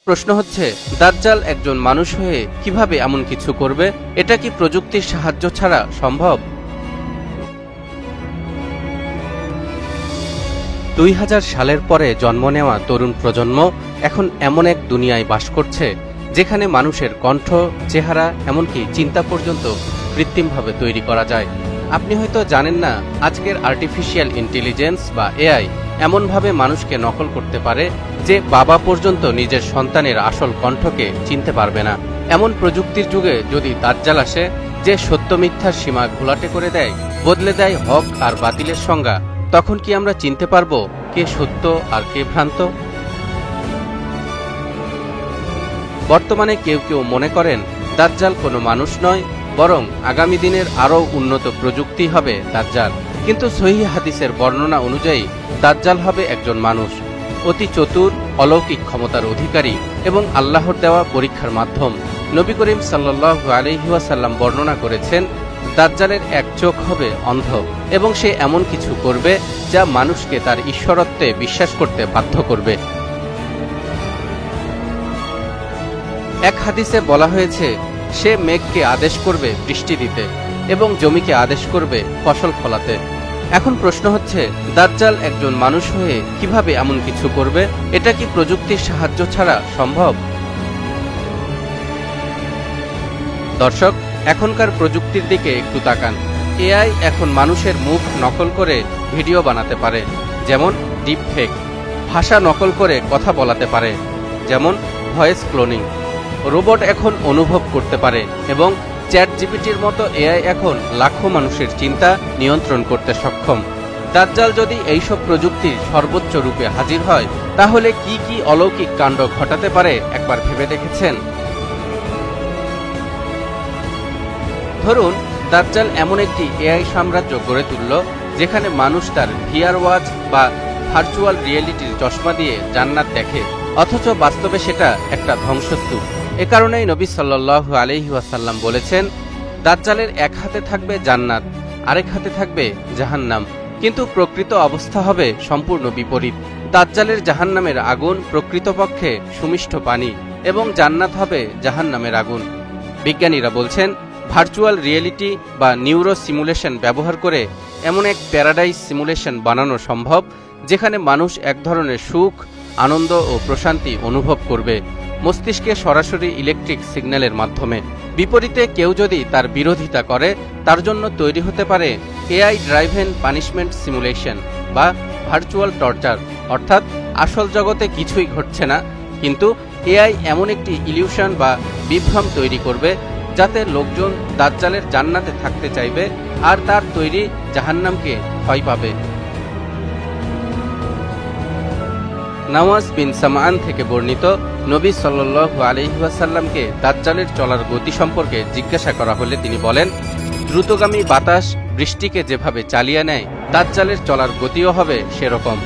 প্রশ্ন হচ্ছে, দাজ্জাল একজন মানুষ হয়ে কিভাবে এমন কিছু করবে? এটা কি প্রযুক্তির সাহায্য ছাড়া সম্ভব? 2000 সালের পরে জন্ম নেওয়া তরুণ প্রজন্ম এখন এমন এক দুনিয়ায় বাস করছে যেখানে মানুষের কণ্ঠ, চেহারা, এমনকি চিন্তা পর্যন্ত কৃত্রিমভাবে তৈরি করা যায়। আপনি হয়তো জানেন না, আজকের আর্টিফিশিয়াল ইন্টেলিজেন্স বা এআই এমনভাবে মানুষকে নকল করতে পারে যে বাবা পর্যন্ত নিজের সন্তানের আসল কণ্ঠকে চিনতে পারবে না। এমন প্রযুক্তির যুগে যদি দাজ্জাল আসে, যে সত্য মিথ্যার সীমা ঘোলাটে করে দেয়, বদলে দেয় হক আর বাতিলের সংজ্ঞা, তখন কি আমরা চিনতে পারবো কে সত্য আর কে ভ্রান্ত? বর্তমানে কেউ কেউ মনে করেন দাজ্জাল কোনো মানুষ নয়, বরং আগামী দিনের আরও উন্নত প্রযুক্তি হবে দাজ্জাল। কিন্তু সহিহ হাদিসের বর্ণনা অনুযায়ী দাজ্জাল হবে একজন মানুষ, অতি চতুর, অলৌকিক ক্ষমতার অধিকারী এবং আল্লাহর দেওয়া পরীক্ষার মাধ্যম। নবী করিম সাল্লাল্লাহু আলাইহি ওয়াসাল্লাম বর্ণনা করেছেন, দাজ্জালের এক চোখ হবে অন্ধ এবং সে এমন কিছু করবে যা মানুষকে তার ঈশ্বরত্বে বিশ্বাস করতে বাধ্য করবে। এক হাদিসে বলা হয়েছে, সে মেঘকে আদেশ করবে বৃষ্টি দিতে এবং জমিকে আদেশ করবে ফসল ফলাতে। এখন প্রশ্ন হচ্ছে, দাজ্জাল একজন মানুষ হয়ে কিভাবে এমন কিছু করবে? এটা কি প্রযুক্তির সাহায্য ছাড়া সম্ভব? দর্শক, এখনকার প্রযুক্তির দিকে একটু তাকান। এআই এখন মানুষের মুখ নকল করে ভিডিও বানাতে পারে, যেমন ডিপ ফেক। ভাষা নকল করে কথা বলাতে পারে, যেমন ভয়েস ক্লোনিং। রোবট এখন অনুভব করতে পারে এবং চ্যাট জিপিটির মতো এআই এখন লাখো মানুষের চিন্তা নিয়ন্ত্রণ করতে সক্ষম। দাজ্জাল যদি এইসব প্রযুক্তির সর্বোচ্চ রূপে হাজির হয়, তাহলে কি কি অলৌকিক কাণ্ড ঘটাতে পারে একবার ভেবে দেখেছেন? ধরুন, দাজ্জাল এমন একটি এআই সাম্রাজ্য গড়ে তুলল যেখানে মানুষ তার ভিআর ওয়াচ বা ভার্চুয়াল রিয়েলিটির চশমা দিয়ে জান্নাত দেখে, অথচ বাস্তবে সেটা একটা ধ্বংসস্তূপ। এ কারণেই নবী সাল্লাল্লাহু আলাইহি ওয়াসাল্লাম বলেছেন, দাজ্জালের এক হাতে থাকবে জান্নাত, আরেক হাতে থাকবে জাহান্নাম। কিন্তু প্রকৃত অবস্থা হবে সম্পূর্ণ বিপরীত। দাজ্জালের জাহান্নামের আগুন প্রকৃতপক্ষে সুমিষ্ট পানি এবং জান্নাত হবে জাহান্নামের আগুন। বিজ্ঞানীরা বলছেন, ভার্চুয়াল রিয়েলিটি বা নিউরো সিমুলেশন ব্যবহার করে এমন এক প্যারাডাইস সিমুলেশন বানানো সম্ভব যেখানে মানুষ এক ধরনের সুখ, আনন্দ ও প্রশান্তি অনুভব করবে মস্তিষ্কে সরাসরি ইলেকট্রিক সিগন্যালের মাধ্যমে। বিপরীতে কেউ যদি তার বিরোধিতা করে, তার জন্য তৈরি হতে পারে এআই ড্রাইভেন পানিশমেন্ট সিমুলেশন বা ভার্চুয়াল টর্চার, অর্থাৎ আসল জগতে কিছুই ঘটছে না, কিন্তু এআই এমন একটি ইলিউশন বা বিভ্রম তৈরি করবে যাতে লোকজন দাজ্জালের জান্নাতে থাকতে চাইবে আর তার তৈরি জাহান্নামকে ভয় পাবে। নাওয়াজ বিন সামআন থেকে বর্ণিত, নবী সাল্লাল্লাহু আলাইহি ওয়াসাল্লামকে দাজ্জালের চলার গতি সম্পর্কে জিজ্ঞাসা করা হলে তিনি বলেন, দ্রুতগামী বাতাস বৃষ্টিকে যেভাবে চালিয়ে নেয়, দাজ্জালের চলার গতিও হবে সেরকম।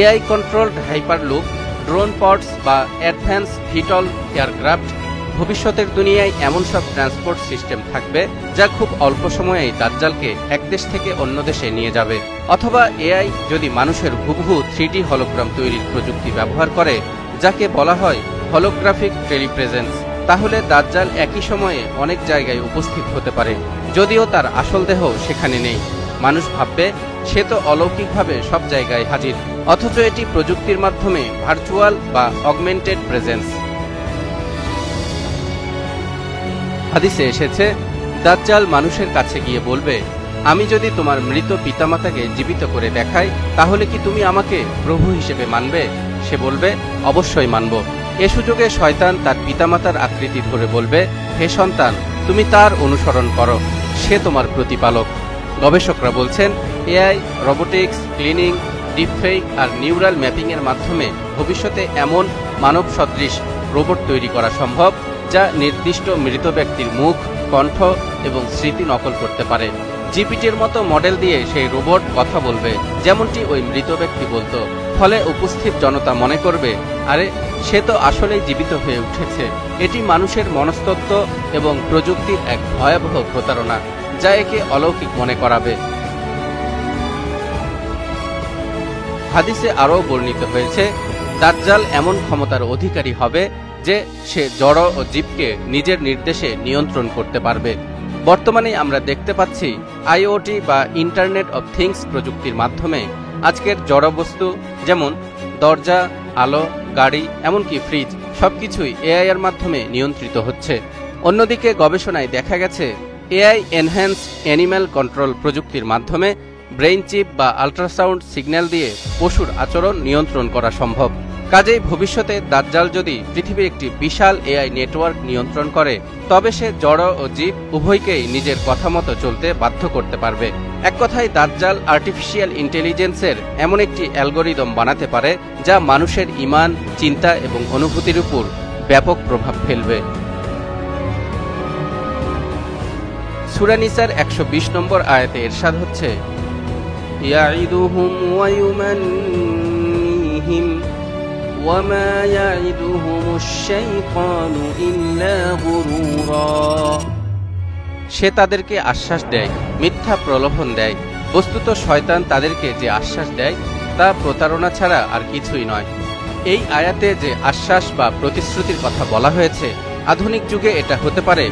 AI controlled hyperloop, drone pods বা অ্যাডভান্স ভিটল এয়ারক্রাফট, ভবিষ্যতের দুনিয়ায় এমন সব ট্রান্সপোর্ট সিস্টেম থাকবে যা খুব অল্প সময়েই দাজ্জালকে এক দেশ থেকে অন্য দেশে নিয়ে যাবে। অথবা এআই যদি মানুষের হুবহু 3D হলোগ্রাম তৈরির প্রযুক্তি ব্যবহার করে, যাকে বলা হয় হলোগ্রাফিক টেলিপ্রেজেন্স, তাহলে দাজ্জাল একই সময়ে অনেক জায়গায় উপস্থিত হতে পারে, যদিও তার আসল দেহ সেখানে নেই। মানুষ ভাববে সে তো অলৌকিকভাবে সব জায়গায় হাজির, অথচ এটি প্রযুক্তির মাধ্যমে ভার্চুয়াল বা অগমেন্টেড প্রেজেন্স। হাদিসে এসেছে, দাজ্জাল মানুষের কাছে গিয়ে বলবে, আমি যদি তোমার মৃত পিতামাতাকে জীবিত করে দেখাই, তাহলে কি তুমি আমাকে প্রভু হিসেবে মানবে? সে বলবে, অবশ্যই মানব। এ সুযোগে শয়তান তার পিতামাতার আকৃতি ধরে বলবে, হে সন্তান, তুমি তার অনুসরণ করো, সে তোমার প্রতিপালক। গবেষকরা বলছেন, এআই, রোবোটিক্স, ক্লিনিং, ডিপফেক আর নিউরাল ম্যাপিংয়ের মাধ্যমে ভবিষ্যতে এমন মানব সদৃশ রোবট তৈরি করা সম্ভব যা নির্দিষ্ট মৃত ব্যক্তির মুখ, কণ্ঠ এবং স্মৃতি নকল করতে পারে। জিপিটির মতো মডেল দিয়ে সেই রোবট কথা বলবে যেমনটি ওই মৃত ব্যক্তি বলতো। ফলে উপস্থিত জনতা মনে করবে, আরে সে তো আসলেই জীবিত হয়ে উঠেছে। এটি মানুষের মনস্তত্ত্ব এবং প্রযুক্তির এক ভয়াবহ প্রতারণা, যা একে অলৌকিক মনে করাবে। হাদিসে আরও বর্ণিত হয়েছে, দাজ্জাল এমন ক্ষমতার অধিকারী হবে যে সে জড় ও জীবকে নিজের নির্দেশে নিয়ন্ত্রণ করতে পারবে। বর্তমানে আমরা দেখতে পাচ্ছি আইওটি বা ইন্টারনেট অব থিংস প্রযুক্তির মাধ্যমে আজকের জড়বস্তু যেমন দরজা, আলো, গাড়ি, এমনকি ফ্রিজ সবকিছুই এআই এর মাধ্যমে নিয়ন্ত্রিত হচ্ছে। অন্যদিকে গবেষণায় দেখা গেছে এআই এনহ্যান্স অ্যানিম্যাল কন্ট্রোল প্রযুক্তির মাধ্যমে ব্রেইন চিপ বা আল্ট্রাসাউন্ড সিগন্যাল দিয়ে পশুর আচরণ নিয়ন্ত্রণ করা সম্ভব। কাজেই ভবিষ্যতে দাজ্জাল যদি পৃথিবীর একটি বিশাল এআই নেটওয়ার্ক নিয়ন্ত্রণ করে, তবে সে জড় ও জীব উভয়কেই নিজের কথা মতো চলতে বাধ্য করতে পারবে। এক কথায় দাজ্জাল আর্টিফিশিয়াল ইন্টেলিজেন্সের এমন একটি অ্যালগোরিদম বানাতে পারে যা মানুষের ঈমান, চিন্তা এবং অনুভূতির উপর ব্যাপক প্রভাব ফেলবে। সূরা নিসার ১২০ নম্বর আয়াতে ইরশাদ হচ্ছে, ইয়াইদুহুম ওয়া ইউমান্নিহিম ওয়া মা ইয়াইদুহুমুশ শাইতানু ইল্লা গুরুরা। সে তাদেরকে আশ্বাস দেয়, মিথ্যা প্রলোভন দেয়। বস্তুত শয়তান তাদেরকে যে আশ্বাস দেয় তা প্রতারণা ছাড়া আর কিছুই নয়। এই আয়াতে যে আশ্বাস বা প্রতিশ্রুতির কথা বলা হয়েছে, আধুনিক যুগে এটা হতে পারে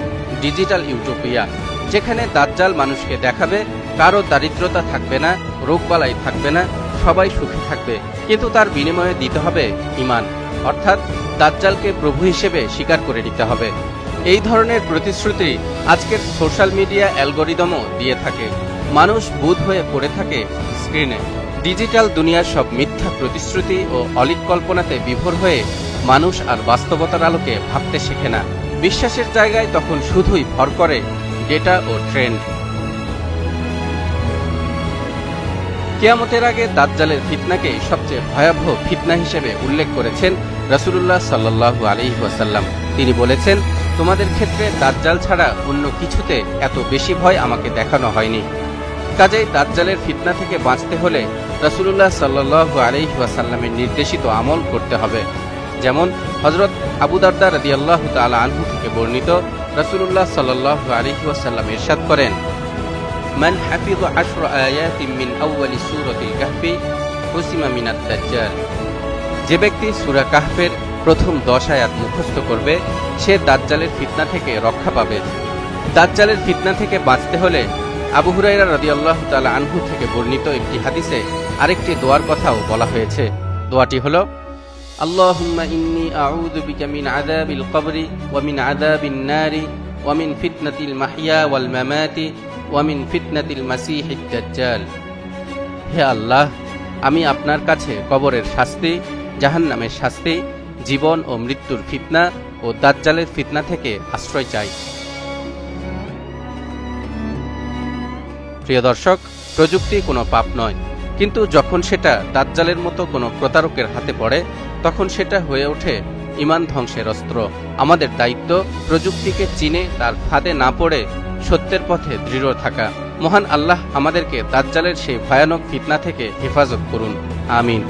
ডিজিটাল ইউটোপিয়া, যেখানে দাজ্জাল মানুষকে দেখাবে কারো দারিদ্রতা থাকবে না, রোগবালাই থাকবে না, সবাই সুখে থাকবে, কিন্তু তার বিনিময়ে দিতে হবে ঈমান, অর্থাৎ দাজ্জালকে প্রভু হিসেবে স্বীকার করে নিতে হবে। এই ধরনের প্রতিশ্রুতি আজকের সোশ্যাল মিডিয়া অ্যালগোরিদমও দিয়ে থাকে। মানুষ বুঁদ হয়ে পড়ে থাকে স্ক্রিনে। ডিজিটাল দুনিয়ার সব মিথ্যা প্রতিশ্রুতি ও অলীক কল্পনাতে বিভোর হয়ে মানুষ আর বাস্তবতার আলোকে ভাবতে শেখে না। বিশ্বাসের জায়গায় তখন শুধুই ভর করে ডেটা ও ট্রেন্ড। কিয়ামতের আগে দাজ্জালের ফিতনাকে সবচেয়ে ভয়াবহ ফিতনা হিসেবে উল্লেখ করেছেন রাসূলুল্লাহ সাল্লাল্লাহু আলাইহি ওয়াসাল্লাম। তিনি বলেছেন, তোমাদের ক্ষেত্রে দাজ্জাল ছাড়া অন্য কিছুতে এত বেশি ভয় আমাকে দেখানো হয়নি। কাজেই দাজ্জালের ফিতনা থেকে বাঁচতে হলে রাসূলুল্লাহ সাল্লাল্লাহু আলাইহি ওয়াসাল্লামের নির্দেশিত আমল করতে হবে। যেমন হযরত আবু দারদা রাদিয়াল্লাহু তাআলা আনহু থেকে বর্ণিত, রাসূলুল্লাহ সাল্লাল্লাহু আলাইহি ওয়াসাল্লাম ইরশাদ করেন, মান হাফিয 10 আয়াতিন মিন আউয়ালি সূরাতিল কাহফি হুসিমা মিনাদ দাজ্জাল। যে ব্যক্তি সূরা কাহফের প্রথম 10 আয়াত মুখস্থ করবে, সে দাজ্জালের ফিতনা থেকে রক্ষা পাবে। দাজ্জালের ফিতনা থেকে বাঁচতে হলে আবু হুরায়রা রাদিয়াল্লাহু তাআলা আনহু থেকে বর্ণিত একটি হাদিসে আরেকটি দোয়ার কথাও বলা হয়েছে। দোয়াটি হলো, আল্লাহুম্মা ইন্নী আউযু বিকা মিন আযাবিল কবরি ওয়া মিন আযাবিন নারি ওয়া মিন ফিতনাতিল মাহইয়া ওয়াল মামাতি ওয়া মিন ফিতনাতিল মাসীহিদ দাজ্জাল। হে আল্লাহ, আমি আপনার কাছে কবরের শাস্তি, জাহান্নামের শাস্তি, জীবন ও মৃত্যুর ফিতনা ও দাজ্জালের ফিতনা থেকে আশ্রয় চাই। প্রিয় দর্শক, প্রযুক্তি কোনো পাপ নয়, কিন্তু যখন সেটা দাজ্জালের মতো কোনো প্রতারকের হাতে পড়ে, তখন সেটা হয়ে ওঠে ঈমান ধ্বংসের অস্ত্র। আমাদের দায়িত্ব প্রযুক্তিকে চিনে তার ফাঁদে না পড়ে সত্যের পথে দৃঢ় থাকা। মহান আল্লাহ আমাদেরকে দাজ্জালের সেই ভয়ানক ফিতনা থেকে হেফাজত করুন। আমিন।